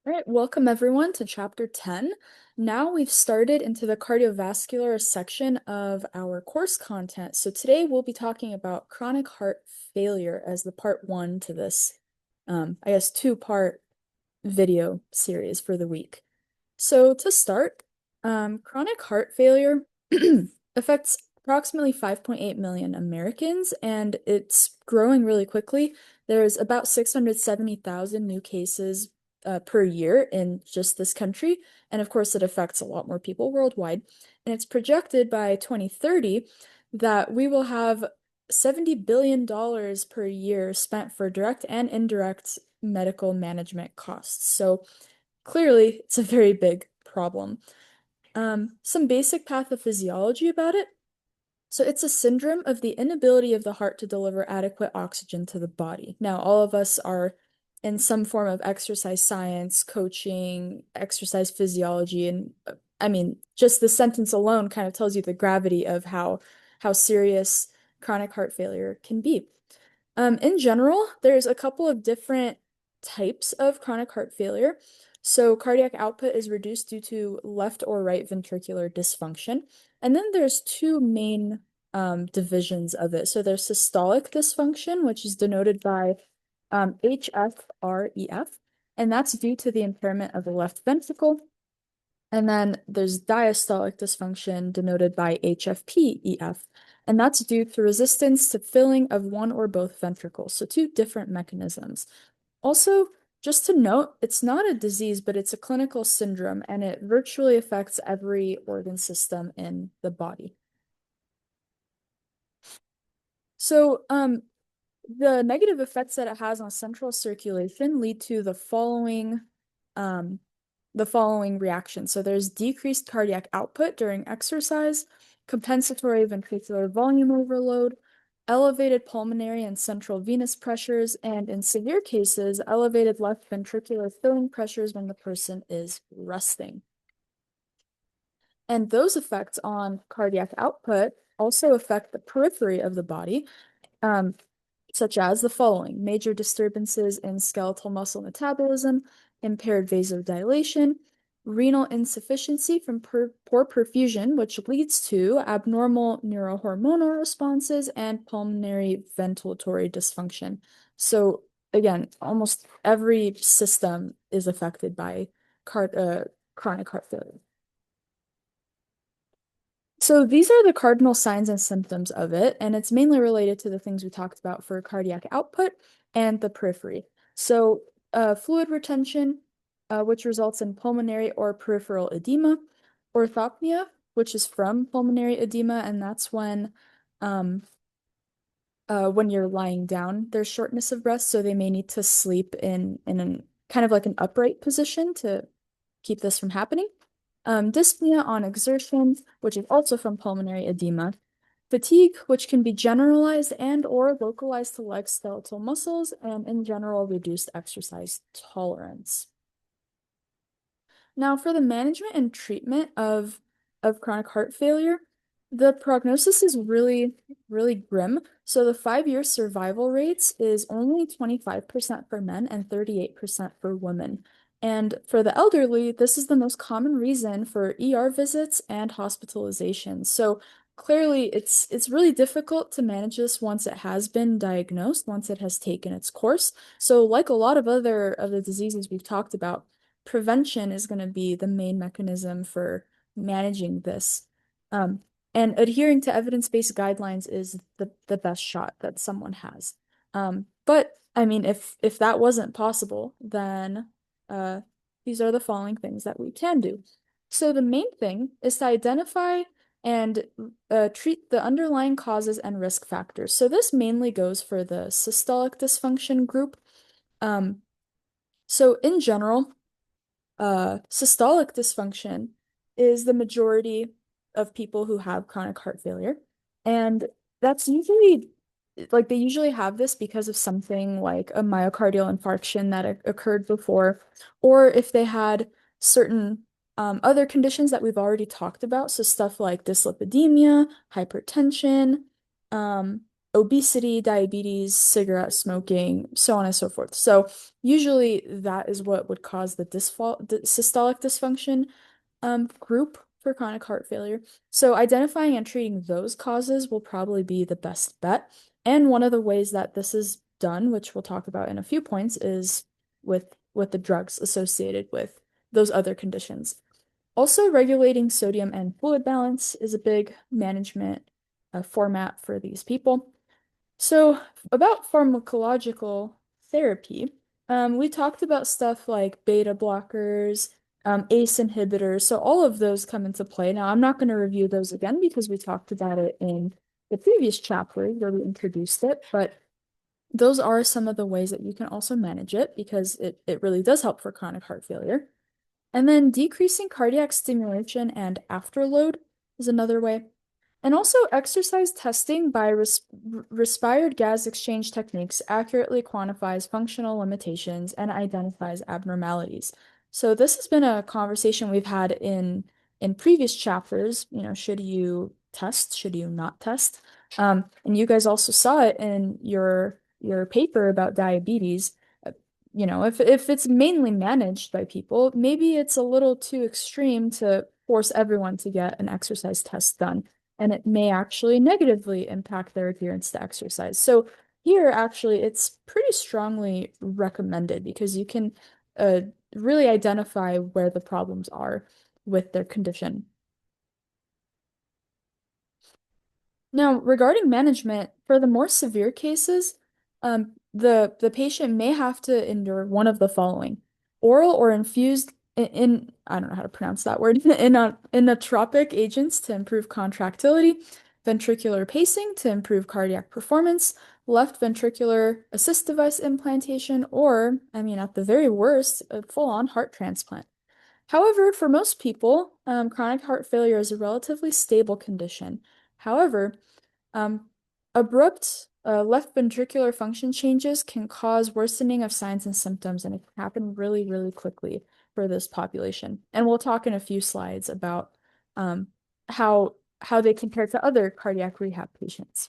All right, welcome everyone to chapter 10. Now we've started into the cardiovascular section of our course content. So today we'll be talking about chronic heart failure as the part one to this, I guess, two-part video series for the week. So to start, chronic heart failure affects approximately 5.8 million Americans, and it's growing really quickly. There's about 670,000 new cases per year in just this country, and of course, it affects a lot more people worldwide. And it's projected by 2030 that we will have $70 billion per year spent for direct and indirect medical management costs. So clearly, it's a very big problem. Some basic pathophysiology about it. So it's a syndrome of the inability of the heart to deliver adequate oxygen to the body. Now, all of us are in some form of exercise science, coaching, exercise physiology, and I mean, just the sentence alone kind of tells you the gravity of how serious chronic heart failure can be. In general, there's a couple of different types of chronic heart failure. So cardiac output is reduced due to left or right ventricular dysfunction. And then there's two main divisions of it. So there's systolic dysfunction, which is denoted by HFrEF, and that's due to the impairment of the left ventricle. And then there's diastolic dysfunction denoted by HFpEF, and that's due to resistance to filling of one or both ventricles. So two different mechanisms. Also, just to note, it's not a disease, but it's a clinical syndrome, and it virtually affects every organ system in the body. So, the negative effects that it has on central circulation lead to um, the following reactions. So there's decreased cardiac output during exercise, compensatory ventricular volume overload, elevated pulmonary and central venous pressures, and in severe cases, elevated left ventricular filling pressures when the person is resting. And those effects on cardiac output also affect the periphery of the body, um, such as the following: major disturbances in skeletal muscle metabolism, impaired vasodilation, renal insufficiency from poor perfusion, which leads to abnormal neurohormonal responses, and pulmonary ventilatory dysfunction. So again, almost every system is affected by chronic heart failure. So these are the cardinal signs and symptoms of it, and it's mainly related to the things we talked about for cardiac output and the periphery. So fluid retention, which results in pulmonary or peripheral edema, orthopnea, which is from pulmonary edema, and that's um, when you're lying down, there's shortness of breath, so they may need to sleep in an kind of like an upright position to keep this from happening. Dyspnea on exertion, which is also from pulmonary edema. Fatigue, which can be generalized and or localized to leg skeletal muscles, and in general, reduced exercise tolerance. Now, for the management and treatment of chronic heart failure, the prognosis is really, really grim. So the 5-year survival rates is only 25% for men and 38% for women. And for the elderly, this is the most common reason for ER visits and hospitalizations. So clearly, it's really difficult to manage this once it has been diagnosed, once it has taken its course. So like a lot of other of the diseases we've talked about, prevention is going to be the main mechanism for managing this. Um, and adhering to evidence-based guidelines is the best shot that someone has. But I mean, if that wasn't possible, then uh, these are the following things that we can do. So the main thing is to identify and treat the underlying causes and risk factors. So this mainly goes for the systolic dysfunction group. Um, so in general, systolic dysfunction is the majority of people who have chronic heart failure. And that's usually like they usually have this because of something like a myocardial infarction that occurred before, or if they had certain other conditions that we've already talked about. So stuff like dyslipidemia, hypertension, um, obesity, diabetes, cigarette smoking, so on and so forth. So usually that is what would cause the systolic dysfunction group for chronic heart failure. So identifying and treating those causes will probably be the best bet. And one of the ways that this is done, which we'll talk about in a few points, is with the drugs associated with those other conditions. Also, regulating sodium and fluid balance is a big management format for these people. So, about pharmacological therapy, we talked about stuff like beta blockers, ACE inhibitors. So, all of those come into play. Now, I'm not going to review those again because we talked about it in the previous chapter where we introduced it, but those are some of the ways that you can also manage it because it really does help for chronic heart failure. And then decreasing cardiac stimulation and afterload is another way. And also, exercise testing by respired gas exchange techniques accurately quantifies functional limitations and identifies abnormalities. So this has been a conversation we've had in previous chapters. Should you test? Should you not test? And you guys also saw it in your paper about diabetes. If it's mainly managed by people, maybe it's a little too extreme to force everyone to get an exercise test done, and it may actually negatively impact their adherence to exercise. So here, actually, it's pretty strongly recommended because you can uh, really identify where the problems are with their condition. Now, regarding management, for the more severe cases, the patient may have to endure one of the following: oral or infused I don't know how to pronounce that word inotropic agents to improve contractility, ventricular pacing to improve cardiac performance, left ventricular assist device implantation, or, I mean, at the very worst, a full-on heart transplant. However, for most people, chronic heart failure is a relatively stable condition. However, um, abrupt left ventricular function changes can cause worsening of signs and symptoms, and it can happen really, really quickly for this population. And we'll talk in a few slides about um, how they compare to other cardiac rehab patients.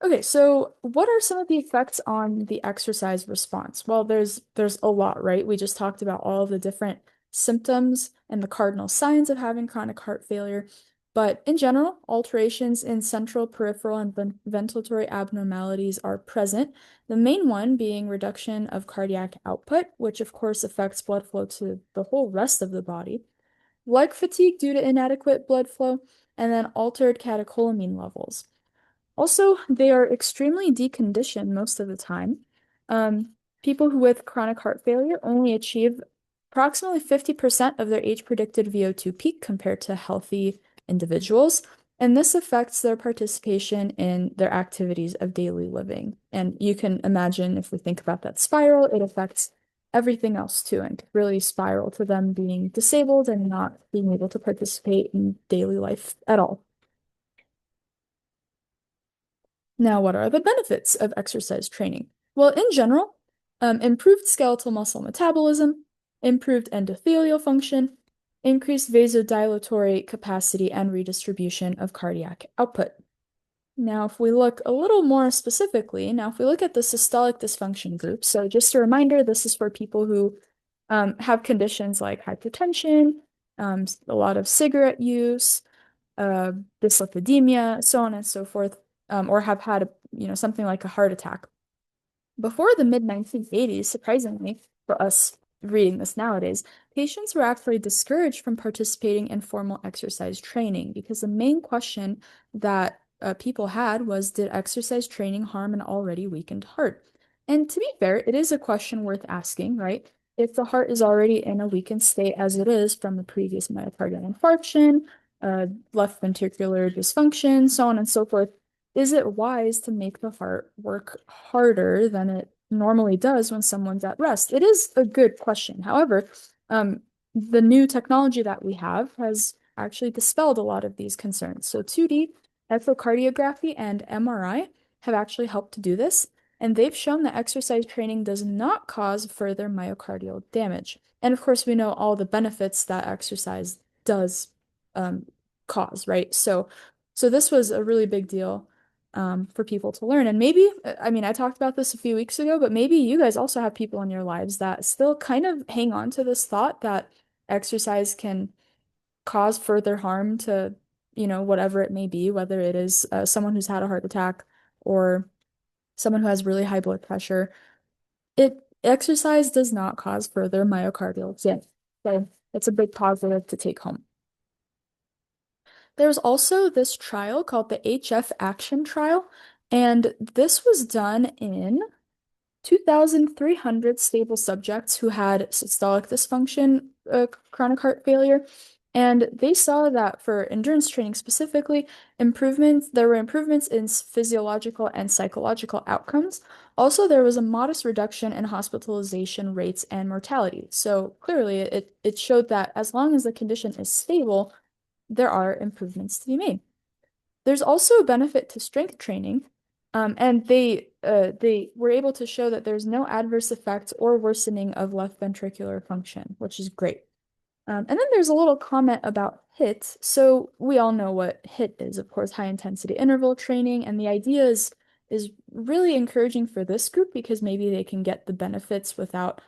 Okay, so what are some of the effects on the exercise response? Well, there's a lot, right? We just talked about all of the different symptoms and the cardinal signs of having chronic heart failure. But in general, alterations in central, peripheral, and ventilatory abnormalities are present. The main one being reduction of cardiac output, which of course affects blood flow to the whole rest of the body, leg fatigue due to inadequate blood flow, and then altered catecholamine levels. Also, they are extremely deconditioned most of the time. People who with chronic heart failure only achieve approximately 50% of their age-predicted VO2 peak compared to healthy individuals, and this affects their participation in their activities of daily living. And you can imagine if we think about that spiral, it affects everything else too, and could really spiral to them being disabled and not being able to participate in daily life at all. Now, what are the benefits of exercise training? Well, in general, improved skeletal muscle metabolism, improved endothelial function, increased vasodilatory capacity, and redistribution of cardiac output. Now, if we look a little more specifically, now if we look at the systolic dysfunction group, so just a reminder, this is for people who have conditions like hypertension, a lot of cigarette use, uh, dyslipidemia, so on and so forth, or have had something like a heart attack. Before the mid 1980s, surprisingly for us reading this nowadays, patients were actually discouraged from participating in formal exercise training because the main question that people had was, did exercise training harm an already weakened heart? And to be fair, it is a question worth asking, right? If the heart is already in a weakened state as it is from the previous myocardial infarction, left ventricular dysfunction, so on and so forth, is it wise to make the heart work harder than it normally does when someone's at rest? It is a good question. However, the new technology that we have has actually dispelled a lot of these concerns. So 2D echocardiography and MRI have actually helped to do this, and they've shown that exercise training does not cause further myocardial damage. And of course, we know all the benefits that exercise does cause, right? So So this was a really big deal for people to learn. And maybe, I mean, I talked about this a few weeks ago, but maybe you guys also have people in your lives that still kind of hang on to this thought that exercise can cause further harm to, whatever it may be, whether it is someone who's had a heart attack or someone who has really high blood pressure. Exercise does not cause further myocardial exam. So it's a big positive to take home. There's also this trial called the HF Action Trial, and this was done in 2,300 stable subjects who had systolic dysfunction, chronic heart failure. And they saw that for endurance training specifically, there were improvements in physiological and psychological outcomes. Also, there was a modest reduction in hospitalization rates and mortality. So clearly, it showed that as long as the condition is stable, there are improvements to be made. There's also a benefit to strength training, and they were able to show that there's no adverse effects or worsening of left ventricular function, which is great. And then there's a little comment about HIIT. So we all know what HIIT is, of course, high intensity interval training, and the idea is really encouraging for this group because maybe they can get the benefits without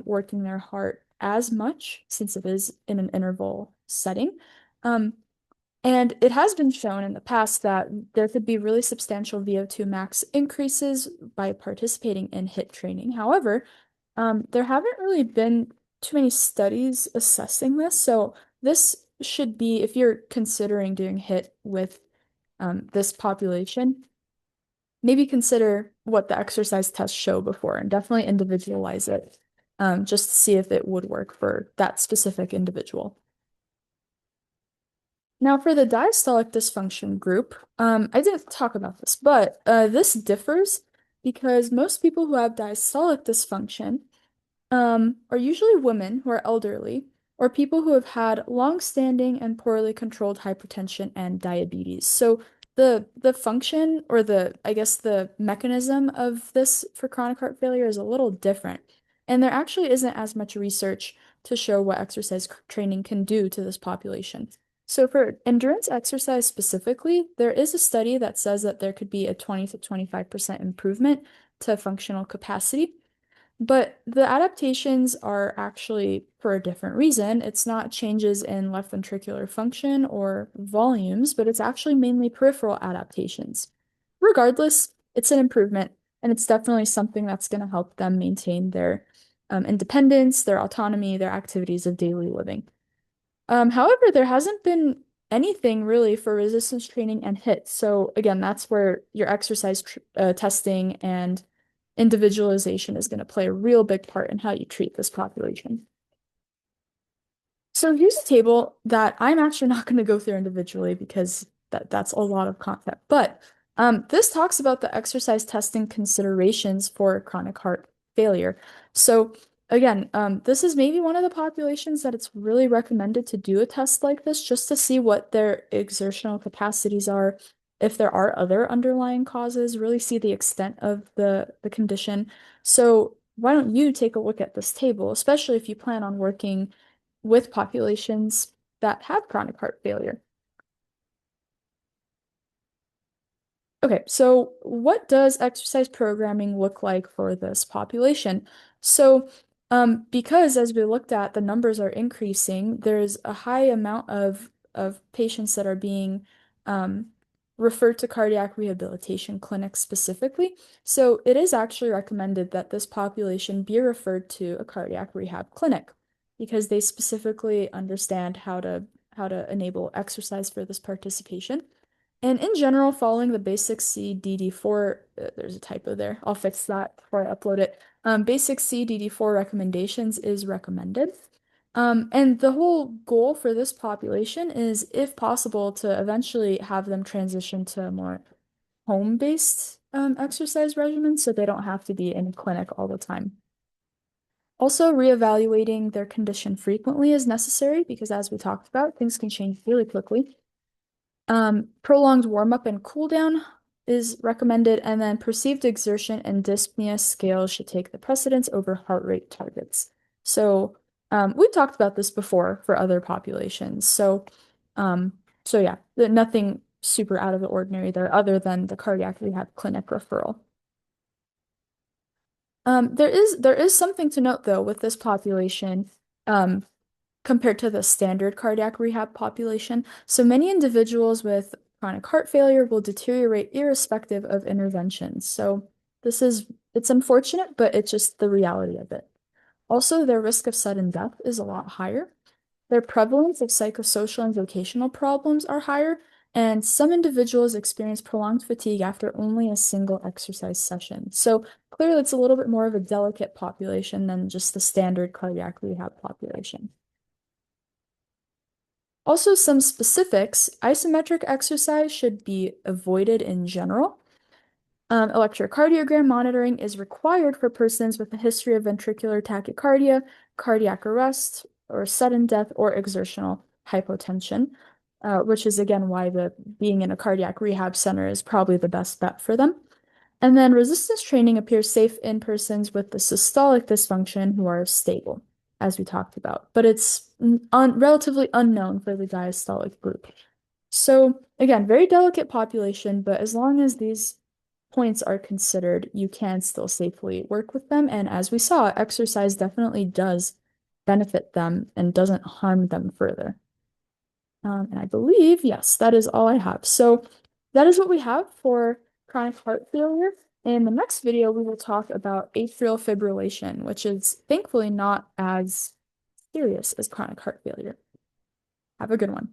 working their heart as much since it is in an interval setting. Um, and it has been shown in the past that there could be really substantial VO2 max increases by participating in HIIT training. However, there haven't really been too many studies assessing this. So this should be, if you're considering doing HIIT with this population, maybe consider what the exercise tests show before and definitely individualize it just to see if it would work for that specific individual. Now, for the diastolic dysfunction group, I didn't talk about this, but this differs because most people who have diastolic dysfunction are usually women who are elderly or people who have had long-standing and poorly controlled hypertension and diabetes. So the function or I guess the mechanism of this for chronic heart failure is a little different. And there actually isn't as much research to show what exercise training can do to this population. So for endurance exercise specifically, there is a study that says that there could be a 20 to 25% improvement to functional capacity. But the adaptations are actually for a different reason. It's not changes in left ventricular function or volumes, but it's actually mainly peripheral adaptations. Regardless, it's an improvement, and it's definitely something that's going to help them maintain their independence, their autonomy, their activities of daily living. However, there hasn't been anything really for resistance training and HIIT. So again, that's where your exercise testing and individualization is going to play a real big part in how you treat this population. So here's a table that I'm actually not going to go through individually because that's a lot of content. But this talks about the exercise testing considerations for chronic heart failure. So again, this is maybe one of the populations that it's really recommended to do a test like this just to see what their exertional capacities are, if there are other underlying causes, really see the extent of the condition. So why don't you take a look at this table, especially if you plan on working with populations that have chronic heart failure. Okay, so what does exercise programming look like for this population? So, because as we looked at, the numbers are increasing, there's a high amount of patients that are being referred to cardiac rehabilitation clinics specifically. So it is actually recommended that this population be referred to a cardiac rehab clinic because they specifically understand how to enable exercise for this participation. And in general, following the basic CDD4, there's a typo there. I'll fix that before I upload it. Basic CDD4 recommendations is recommended. And the whole goal for this population is, if possible, to eventually have them transition to a more home-based exercise regimen so they don't have to be in clinic all the time. Also, reevaluating their condition frequently is necessary because, as we talked about, things can change really quickly. Prolonged warm-up and cool down is recommended, and then perceived exertion and dyspnea scales should take the precedence over heart rate targets. So we've talked about this before for other populations. So yeah, nothing super out of the ordinary there other than the cardiac rehab clinic referral. There is something to note though with this population, um, compared to the standard cardiac rehab population. So many individuals with chronic heart failure will deteriorate irrespective of interventions. So this is it's unfortunate, but it's just the reality of it. Also, their risk of sudden death is a lot higher. Their prevalence of psychosocial and vocational problems are higher, and some individuals experience prolonged fatigue after only a single exercise session. So clearly, it's a little bit more of a delicate population than just the standard cardiac rehab population. Also, some specifics, isometric exercise should be avoided in general. Electrocardiogram monitoring is required for persons with a history of ventricular tachycardia, cardiac arrest, or sudden death, or exertional hypotension, which is again why the being in a cardiac rehab center is probably the best bet for them. And then resistance training appears safe in persons with the systolic dysfunction who are stable, as we talked about, but it's relatively unknown for the diastolic group. So again, very delicate population, but as long as these points are considered, you can still safely work with them. And as we saw, exercise definitely does benefit them and doesn't harm them further. And I believe, yes, that is all I have. So that is what we have for chronic heart failure. In the next video, we will talk about atrial fibrillation, which is thankfully not as serious as chronic heart failure. Have a good one.